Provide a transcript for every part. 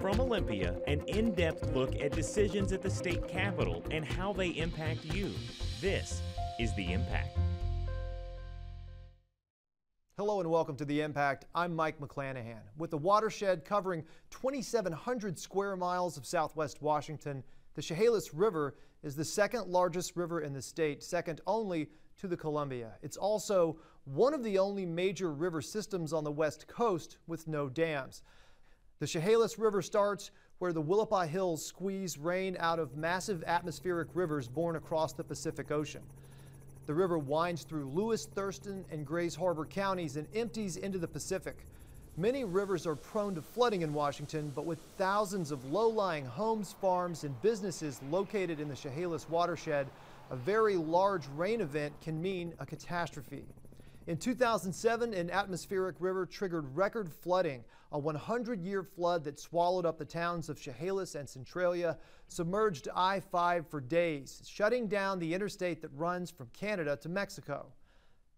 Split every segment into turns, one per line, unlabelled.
From Olympia, an in-depth look at decisions at the state capitol and how they impact you. This is The Impact.
Hello and welcome to The Impact. I'm Mike McClanahan. With the watershed covering 2,700 square miles of southwest Washington, the Chehalis River is the second largest river in the state, second only to the Columbia. It's also one of the only major river systems on the west coast with no dams. The Chehalis River starts where the Willapa Hills squeeze rain out of massive atmospheric rivers born across the Pacific Ocean. The river winds through Lewis, Thurston, and Grays Harbor counties and empties into the Pacific. Many rivers are prone to flooding in Washington, but with thousands of low-lying homes, farms, and businesses located in the Chehalis watershed, a very large rain event can mean a catastrophe. In 2007, an atmospheric river triggered record flooding, a 100-year flood that swallowed up the towns of Chehalis and Centralia, submerged I-5 for days, shutting down the interstate that runs from Canada to Mexico.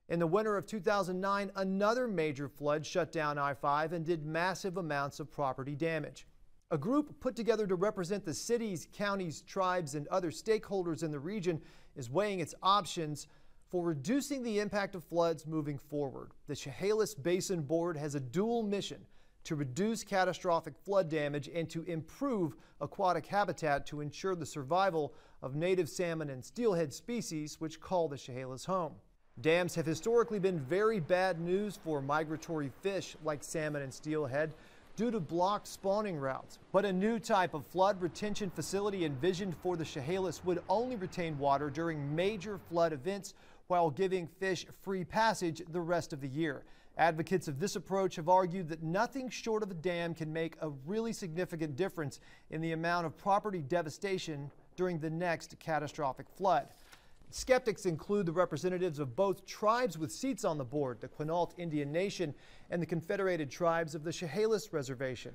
In the winter of 2009, another major flood shut down I-5 and did massive amounts of property damage. A group put together to represent the cities, counties, tribes, and other stakeholders in the region is weighing its options for reducing the impact of floods moving forward. The Chehalis Basin Board has a dual mission: to reduce catastrophic flood damage and to improve aquatic habitat to ensure the survival of native salmon and steelhead species which call the Chehalis home. Dams have historically been very bad news for migratory fish like salmon and steelhead due to blocked spawning routes. But a new type of flood retention facility envisioned for the Chehalis would only retain water during major flood events while giving fish free passage the rest of the year. Advocates of this approach have argued that nothing short of a dam can make a really significant difference in the amount of property devastation during the next catastrophic flood. Skeptics include the representatives of both tribes with seats on the board, the Quinault Indian Nation and the Confederated Tribes of the Chehalis Reservation.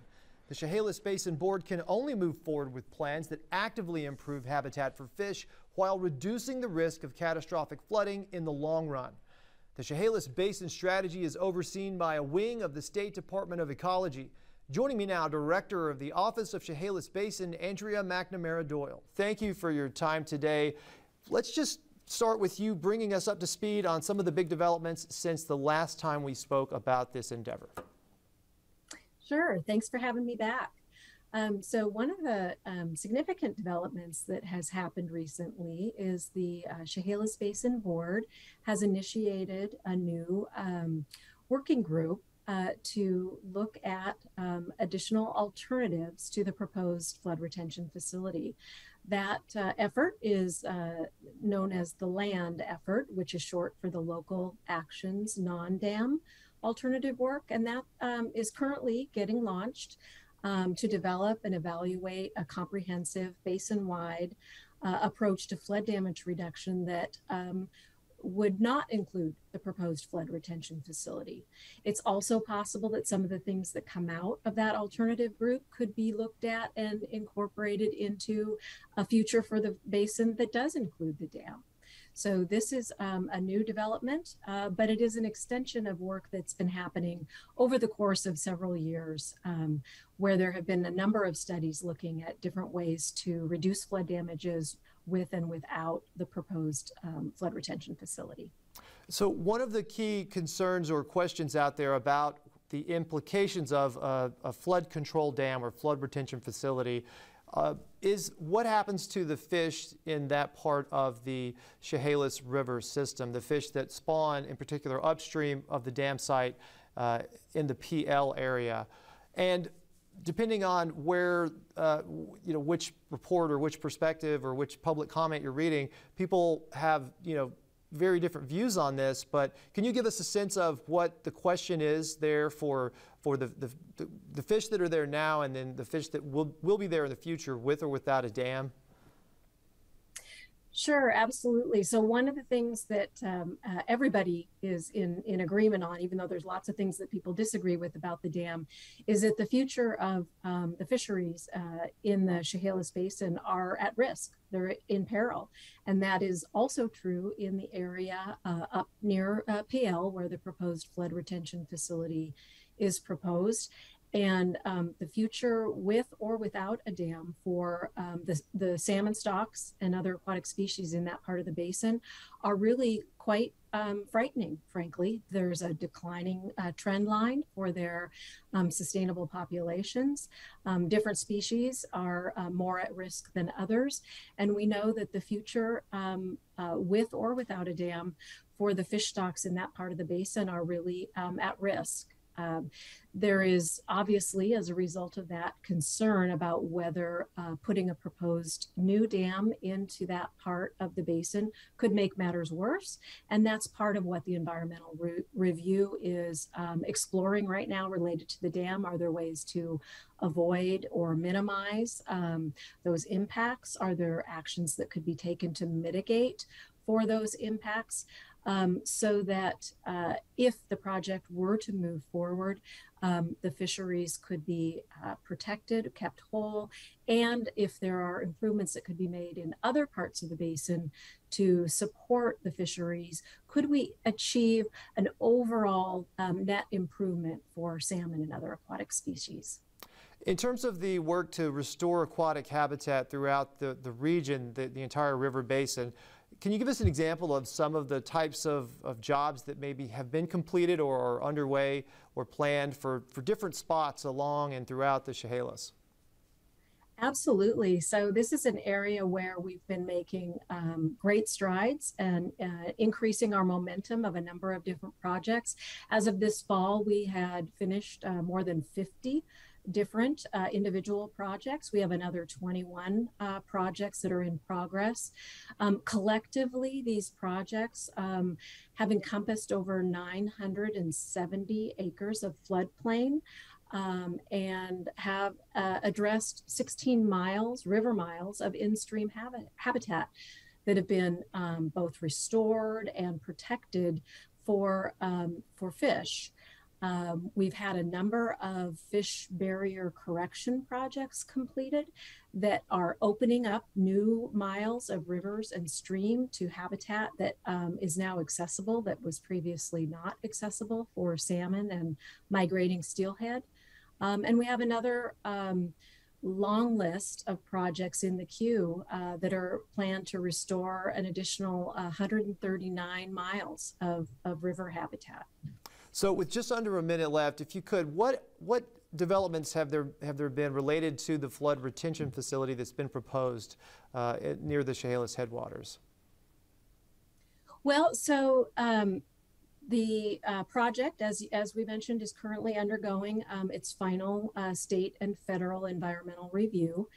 The Chehalis Basin Board can only move forward with plans that actively improve habitat for fish while reducing the risk of catastrophic flooding in the long run. The Chehalis Basin strategy is overseen by a wing of the State Department of Ecology. Joining me now, Director of the Office of Chehalis Basin, Andrea McNamara Doyle. Thank you for your time today. Let's just start with you bringing us up to speed on some of the big developments since the last time we spoke about this endeavor.
Sure, thanks for having me back. So one of the significant developments that has happened recently is the Chehalis Basin Board has initiated a new working group to look at additional alternatives to the proposed flood retention facility. That effort is known as the LAND effort, which is short for the Local Actions Non-Dam Alternative Work, and that is currently getting launched to develop and evaluate a comprehensive basin-wide approach to flood damage reduction that would not include the proposed flood retention facility. It's also possible that some of the things that come out of that alternative group could be looked at and incorporated into a future for the basin that does include the dam. So this is a new development, but it is an extension of work that's been happening over the course of several years, where there have been a number of studies looking at different ways to reduce flood damages with and without the proposed flood retention facility.
So one of the key concerns or questions out there about the implications of a flood control dam or flood retention facility is what happens to the fish in that part of the Chehalis River system, the fish that spawn in particular upstream of the dam site in the PL area. And depending on where, which report or which perspective or which public comment you're reading, people have, very different views on this, but can you give us a sense of what the question is there for the fish that are there now and then the fish that will be there in the future with or without a dam?
Sure, absolutely. So one of the things that everybody is in agreement on, even though there's lots of things that people disagree with about the dam, is that the future of the fisheries in the Chehalis Basin are at risk. They're in peril. And that is also true in the area up near PL, where the proposed flood retention facility is proposed. And the future with or without a dam for the salmon stocks and other aquatic species in that part of the basin are really quite frightening, frankly. There's a declining trend line for their sustainable populations. Different species are more at risk than others. And we know that the future with or without a dam for the fish stocks in that part of the basin are really at risk. There is obviously, as a result of that, concern about whether putting a proposed new dam into that part of the basin could make matters worse. And that's part of what the environmental review is exploring right now related to the dam. Are there ways to avoid or minimize those impacts? Are there actions that could be taken to mitigate for those impacts? So that if the project were to move forward, the fisheries could be protected, kept whole, and if there are improvements that could be made in other parts of the basin to support the fisheries, could we achieve an overall net improvement for salmon and other aquatic species?
In terms of the work to restore aquatic habitat throughout the region, the entire river basin, can you give us an example of some of the types of jobs that maybe have been completed or are underway or planned for different spots along and throughout the Chehalis?
Absolutely. So this is an area where we've been making great strides and increasing our momentum of a number of different projects. As of this fall, we had finished more than 50 different individual projects. We have another 21 projects that are in progress. Collectively, these projects have encompassed over 970 acres of floodplain and have addressed 16 miles, river miles of in-stream habitat that have been both restored and protected for fish. We've had a number of fish barrier correction projects completed that are opening up new miles of rivers and stream to habitat that is now accessible, that was previously not accessible for salmon and migrating steelhead. And we have another long list of projects in the queue that are planned to restore an additional 139 miles of river habitat.
So with just under a minute left, if you could, what developments have there been related to the flood retention facility that's been proposed near the Chehalis headwaters?
Well, so the project, as we mentioned, is currently undergoing its final state and federal environmental review.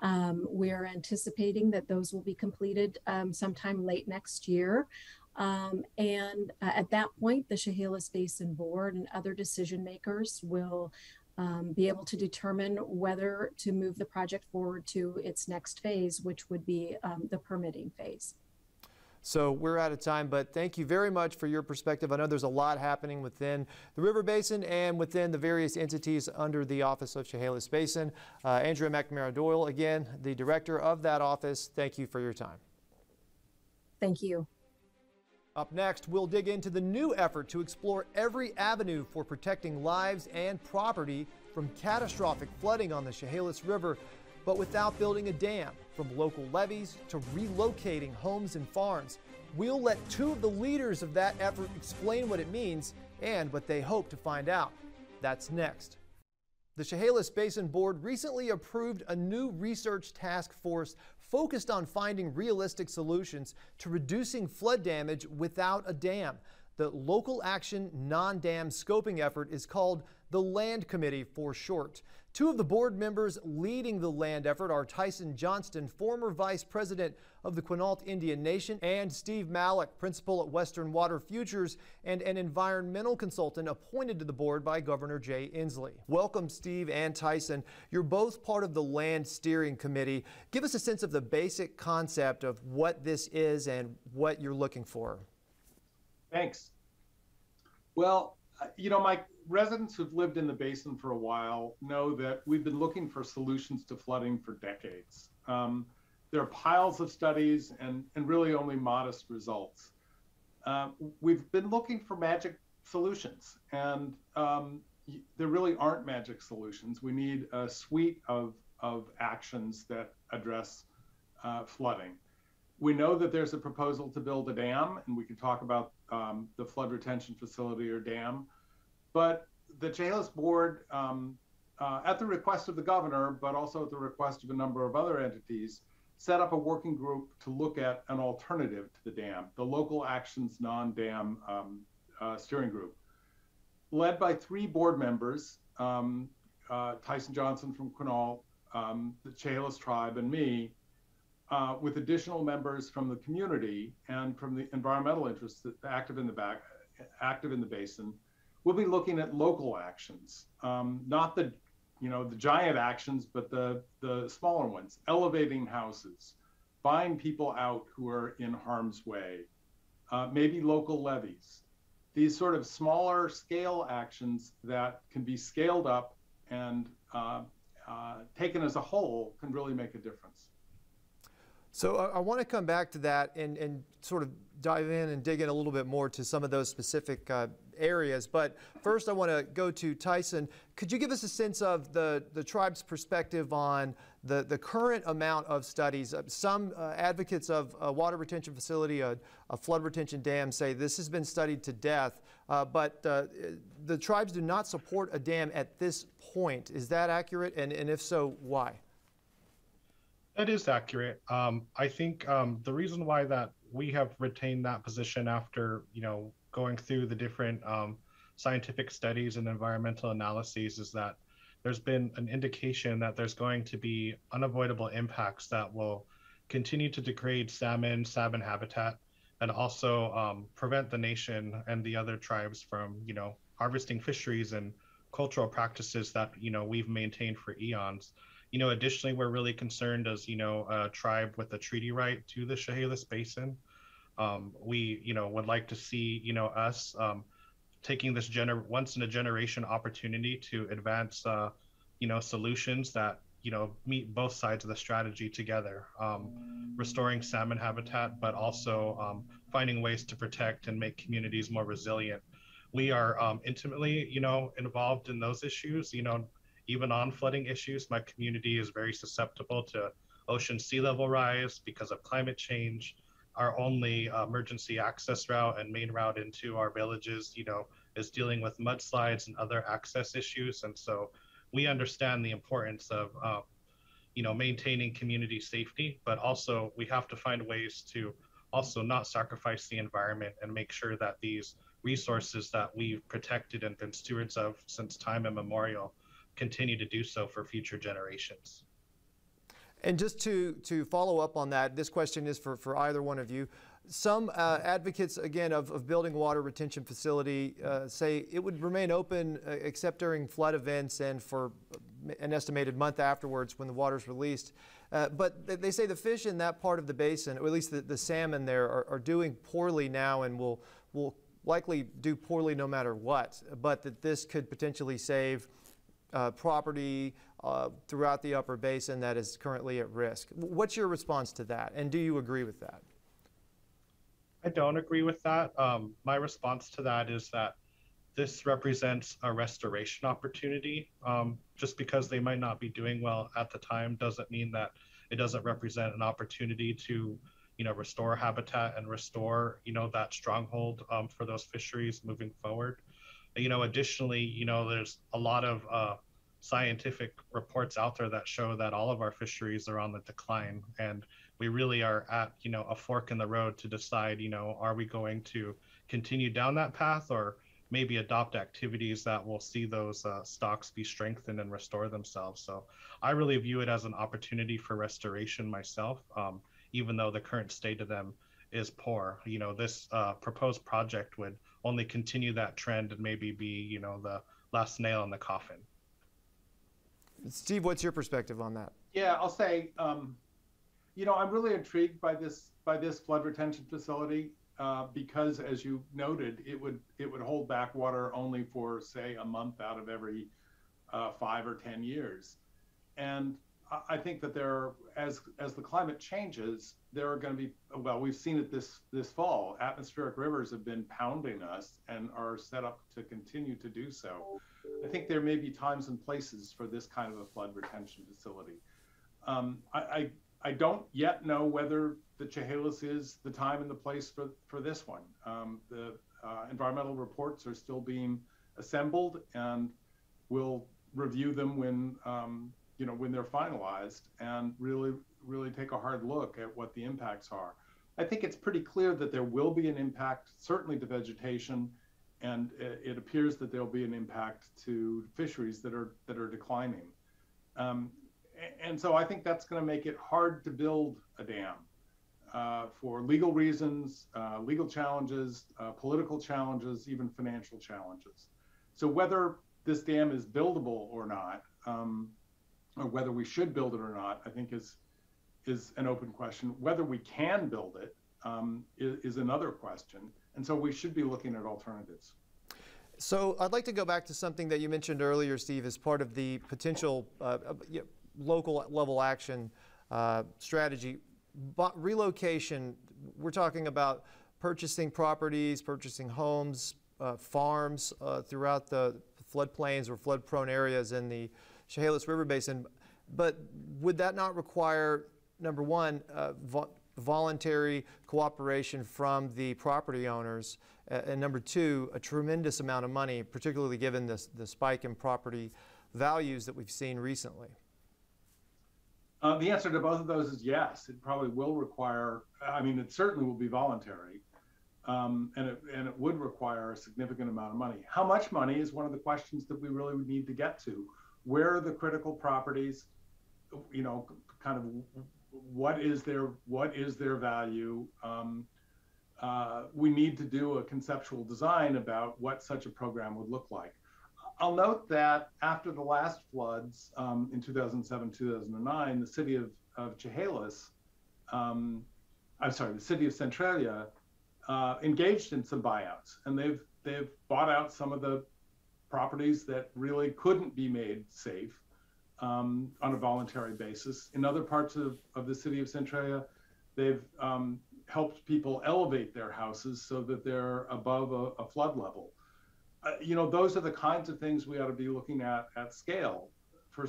We're anticipating that those will be completed sometime late next year. And at that point, the Chehalis Basin Board and other decision makers will be able to determine whether to move the project forward to its next phase, which would be the permitting phase.
So we're out of time, but thank you very much for your perspective. I know there's a lot happening within the river basin and within the various entities under the Office of Chehalis Basin. Andrea McNamara Doyle, again, the director of that office, thank you for your time.
Thank you.
Up next, we'll dig into the new effort to explore every avenue for protecting lives and property from catastrophic flooding on the Chehalis River, but without building a dam. From local levees to relocating homes and farms. We'll let two of the leaders of that effort explain what it means and what they hope to find out. That's next. The Chehalis Basin Board recently approved a new research task force focused on finding realistic solutions to reducing flood damage without a dam. The Local Action Non-Dam Scoping effort is called the Land Committee for short. Two of the board members leading the land effort are Tyson Johnston, former vice president of the Quinault Indian Nation, and Steve Malloch, principal at Western Water Futures and an environmental consultant appointed to the board by Governor Jay Inslee. Welcome, Steve and Tyson. You're both part of the Land Steering Committee. Give us a sense of the basic concept of what this is and what you're looking for.
Thanks. Well, you know, Mike, residents who've lived in the basin for a while know that we've been looking for solutions to flooding for decades. There are piles of studies and really only modest results. We've been looking for magic solutions, and there really aren't magic solutions. We need a suite of actions that address flooding. We know that there's a proposal to build a dam, and we can talk about the flood retention facility or dam. But the Chehalis board, at the request of the governor, but also at the request of a number of other entities, set up a working group to look at an alternative to the dam, the Local Actions Non-Dam Steering Group, led by 3 board members, Tyson Johnston from Quinault, the Chehalis tribe, and me, with additional members from the community and from the environmental interests that active in the basin. We'll be looking at local actions, not the giant actions, but the smaller ones, elevating houses, buying people out who are in harm's way, maybe local levies. These sort of smaller scale actions that can be scaled up and taken as a whole can really make a difference.
So I want to come back to that and sort of dive in and dig in a little bit more to some of those specific areas. But first I want to go to Tyson. Could you give us a sense of the tribe's perspective on the current amount of studies? Some advocates of a water retention facility, a flood retention dam, say this has been studied to death, but the tribes do not support a dam at this point. Is that accurate? And if so, why?
That is accurate. I think the reason why that we have retained that position after, going through the different scientific studies and environmental analyses is that there's been an indication that there's going to be unavoidable impacts that will continue to degrade salmon habitat, and also prevent the nation and the other tribes from, harvesting fisheries and cultural practices that, we've maintained for eons. Additionally, we're really concerned as, a tribe with a treaty right to the Chehalis Basin. We, would like to see, us taking this once in a generation opportunity to advance, solutions that, meet both sides of the strategy together, restoring salmon habitat, but also finding ways to protect and make communities more resilient. We are intimately, involved in those issues, even on flooding issues. My community is very susceptible to ocean sea level rise because of climate change. Our only emergency access route and main route into our villages, is dealing with mudslides and other access issues. And so we understand the importance of, maintaining community safety, but also we have to find ways to also not sacrifice the environment and make sure that these resources that we've protected and been stewards of since time immemorial continue to do so for future generations.
And just to follow up on that, this question is for either one of you. Some advocates, again, of building a water retention facility say it would remain open except during flood events and for an estimated month afterwards when the water is released. But they say the fish in that part of the basin, or at least the salmon there, are doing poorly now and will likely do poorly no matter what, but that this could potentially save property throughout the upper basin that is currently at risk. What's your response to that, and do you agree with that?
I don't agree with that. My response to that is that this represents a restoration opportunity. Just because they might not be doing well at the time doesn't mean that it doesn't represent an opportunity to, restore habitat and restore, that stronghold for those fisheries moving forward. Additionally, there's a lot of scientific reports out there that show that all of our fisheries are on the decline, and we really are at, a fork in the road to decide, are we going to continue down that path or maybe adopt activities that will see those stocks be strengthened and restore themselves. So I really view it as an opportunity for restoration myself, even though the current state of them is poor. This proposed project would only continue that trend and maybe be, the last nail in the coffin.
Steve, what's your perspective on that?
Yeah, I'll say, I'm really intrigued by this flood retention facility because, as you noted, it would hold back water only for, say, a month out of every 5 or 10 years. And I think that as the climate changes, there are going to be, well, we've seen it this fall. Atmospheric rivers have been pounding us and are set up to continue to do so. I think there may be times and places for this kind of a flood retention facility. I don't yet know whether the Chehalis is the time and the place for this one. The environmental reports are still being assembled, and we'll review them when when they're finalized, and really take a hard look at what the impacts are. I think it's pretty clear that there will be an impact, certainly to vegetation, and it appears that there'll be an impact to fisheries that are declining. And so I think that's going to make it hard to build a dam for legal reasons, legal challenges, political challenges, even financial challenges. So whether this dam is buildable or not, or whether we should build it or not, I think is an open question. Whether we can build it is another question. And so we should be looking at alternatives.
So I'd like to go back to something that you mentioned earlier, Steve, as part of the potential local level action strategy. But relocation, we're talking about purchasing properties, purchasing homes, farms throughout the floodplains or flood-prone areas in the Chehalis River Basin. But would that not require, number one, voluntary cooperation from the property owners, and number two, a tremendous amount of money, particularly given the spike in property values that we've seen recently?
The answer to both of those is yes. It probably will require, I mean, it certainly will be voluntary, and it would require a significant amount of money. How much money is one of the questions that we really would need to get to. Where are the critical properties? Kind of what is their value? We need to do a conceptual design about what such a program would look like. I'll note that after the last floods in 2007, 2009, the city of Chehalis, the city of Centralia, engaged in some buyouts, and they've bought out some of the properties that really couldn't be made safe on a voluntary basis. In other parts of the city of Centralia, they've helped people elevate their houses so that they're above a flood level. Those are the kinds of things we ought to be looking at scale. For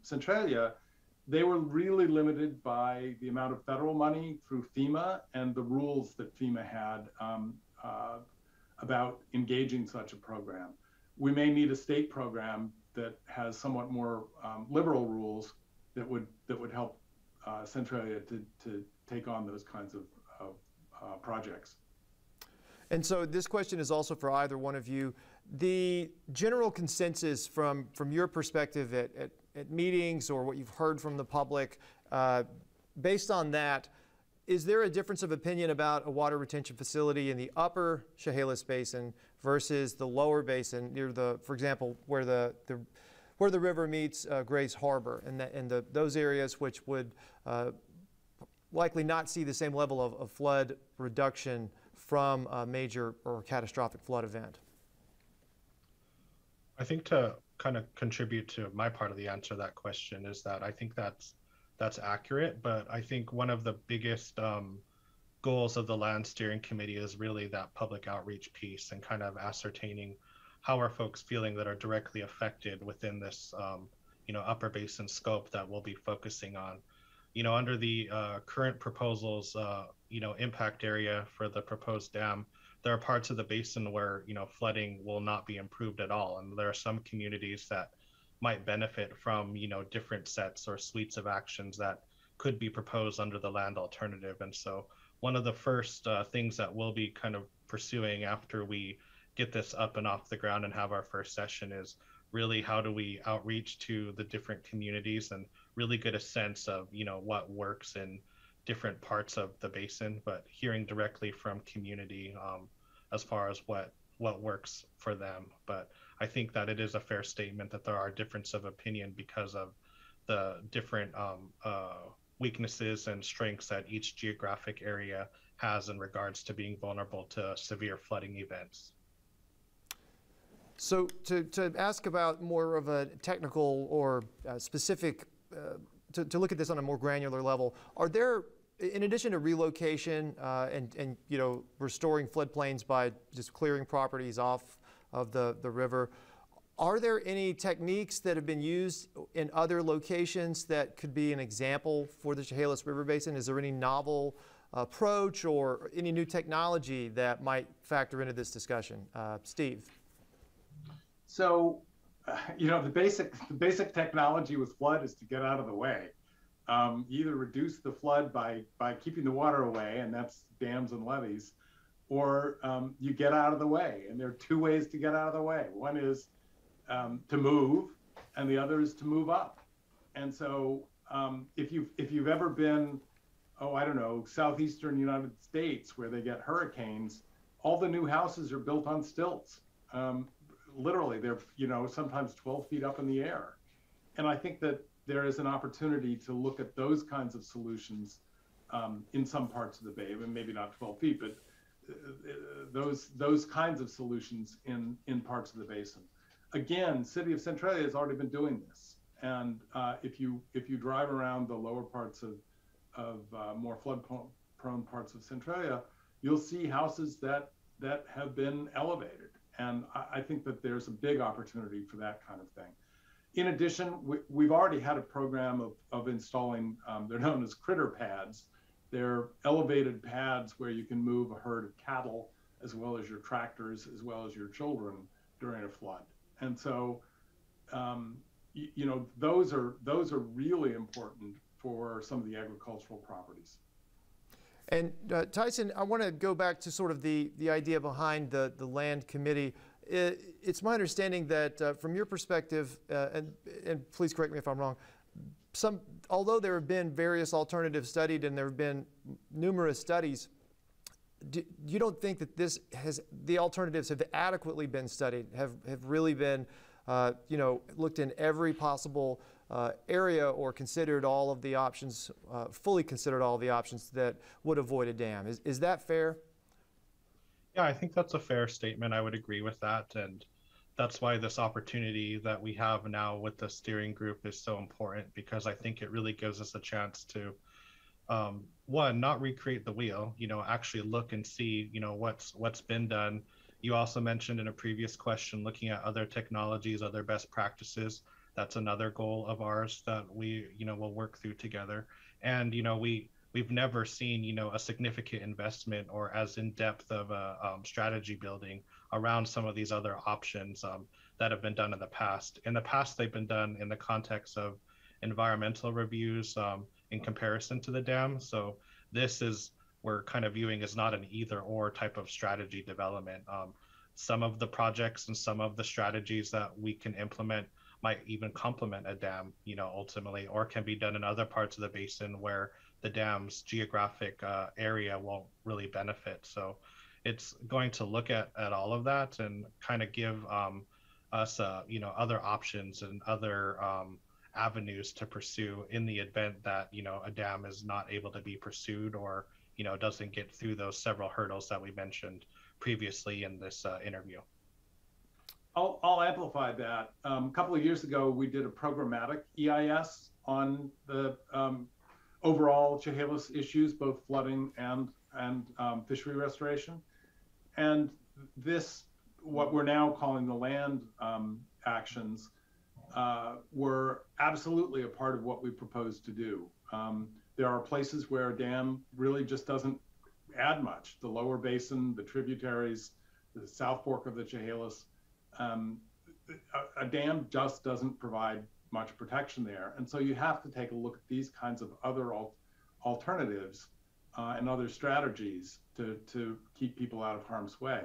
Centralia, they were really limited by the amount of federal money through FEMA and the rules that FEMA had about engaging such a program. We may need a state program that has somewhat more liberal rules that would help Centralia to take on those kinds of projects.
And so this question is also for either one of you. The general consensus from your perspective at meetings or what you've heard from the public, based on that, is there a difference of opinion about a water retention facility in the upper Chehalis Basin versus the lower basin near for example, where the river meets Grays Harbor, and those areas which would likely not see the same level of flood reduction from a major or catastrophic flood event?
I think to kind of contribute to my part of the answer to that question is that I think that's accurate, but I think one of the biggest goals of the Land Steering Committee is really that public outreach piece and kind of ascertaining how are folks feeling that are directly affected within this upper basin scope that we'll be focusing on. Under the current proposals, impact area for the proposed dam, there are parts of the basin where, flooding will not be improved at all. And there are some communities that might benefit from, different sets or suites of actions that could be proposed under the land alternative. And so one of the first things that we'll be kind of pursuing after we get this up and off the ground and have our first session is really how do we outreach to the different communities and really get a sense of, what works in different parts of the basin, but hearing directly from community as far as what works for them. But I think that it is a fair statement that there are differences of opinion because of the different weaknesses and strengths that each geographic area has in regards to being vulnerable to severe flooding events.
So to ask about more of a technical or specific to look at this on a more granular level, are there, in addition to relocation and restoring floodplains by just clearing properties off of the river, are there any techniques that have been used in other locations that could be an example for the Chehalis River Basin? Is there any novel approach or any new technology that might factor into this discussion? Steve.
So, the basic technology with flood is to get out of the way. Either reduce the flood by keeping the water away, and that's dams and levees, or you get out of the way. And there are two ways to get out of the way. One is to move, and the other is to move up. And so if you've ever been, southeastern United States where they get hurricanes, all the new houses are built on stilts. Literally, they're sometimes 12 feet up in the air. And I think that there is an opportunity to look at those kinds of solutions in some parts of the bay. I mean, maybe not 12 feet, but those kinds of solutions in parts of the basin. Again, City of Centralia has already been doing this, and if you drive around the lower parts of more flood-prone parts of Centralia, you'll see houses that have been elevated, and I think that there's a big opportunity for that kind of thing. In addition, we've already had a program of installing, they're known as critter pads. They're elevated pads where you can move a herd of cattle, as well as your tractors, as well as your children during a flood. And so, those are really important for some of the agricultural properties.
And Tyson, I want to go back to sort of the idea behind the land committee. It's my understanding that from your perspective, and please correct me if I'm wrong, although there have been various alternatives studied and there have been numerous studies, you don't think that the alternatives have adequately been studied, have really been, looked in every possible area or considered all of the options, fully considered all of the options that would avoid a dam. Is that fair?
Yeah, I think that's a fair statement. I would agree with that. And that's why this opportunity that we have now with the steering group is so important, because I think it really gives us a chance to one, not recreate the wheel, actually look and see, what's been done. You also mentioned in a previous question, looking at other technologies, other best practices. That's another goal of ours that we, will work through together. And, we've never seen, a significant investment or as in-depth of a strategy building around some of these other options that have been done in the past. In the past, they've been done in the context of environmental reviews, in comparison to the dam. So this is, we're kind of viewing as not an either or type of strategy development. Some of the projects and some of the strategies that we can implement might even complement a dam, ultimately, or can be done in other parts of the basin where the dam's geographic area won't really benefit. So it's going to look at all of that and kind of give us, other options and other avenues to pursue in the event that a dam is not able to be pursued or doesn't get through those several hurdles that we mentioned previously in this interview.
I'll amplify that. A couple of years ago, we did a programmatic EIS on the overall Chehalis issues, both flooding and fishery restoration, and this, what we're now calling the land actions, were absolutely a part of what we propose to do. There are places where a dam really just doesn't add much. The lower basin, the tributaries, the South Fork of the Chehalis, a dam just doesn't provide much protection there. And so you have to take a look at these kinds of other alternatives and other strategies to keep people out of harm's way.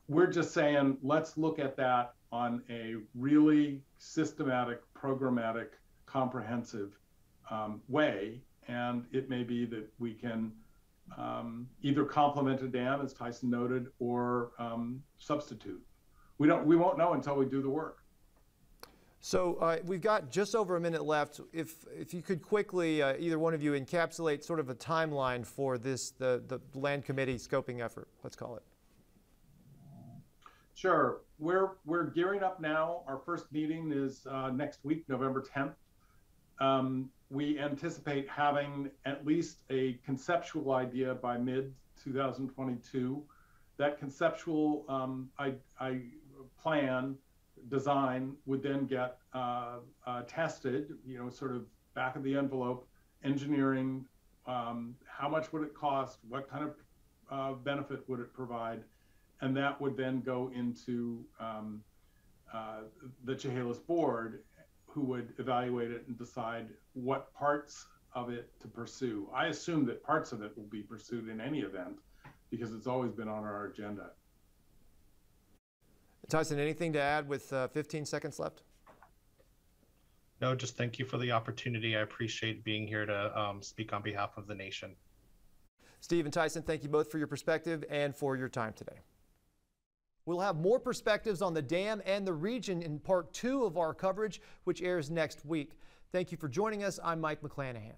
We're just saying, let's look at that on a really systematic, programmatic, comprehensive way. And it may be that we can either complement a dam, as Tyson noted, or substitute. We won't know until we do the work.
So we've got just over a minute left. If you could quickly, either one of you, encapsulate sort of a timeline for this, the land committee scoping effort, let's call it.
Sure. We're gearing up now. Our first meeting is next week, November 10th. we anticipate having at least a conceptual idea by mid-2022. That conceptual plan design would then get tested, sort of back of the envelope engineering. How much would it cost? What kind of benefit would it provide? And that would then go into the Chehalis board, who would evaluate it and decide what parts of it to pursue. I assume that parts of it will be pursued in any event because it's always been on our agenda.
Tyson, anything to add with 15 seconds left?
No, just thank you for the opportunity. I appreciate being here to speak on behalf of the nation.
Steve and Tyson, thank you both for your perspective and for your time today. We'll have more perspectives on the dam and the region in part 2 of our coverage, which airs next week. Thank you for joining us. I'm Mike McClanahan.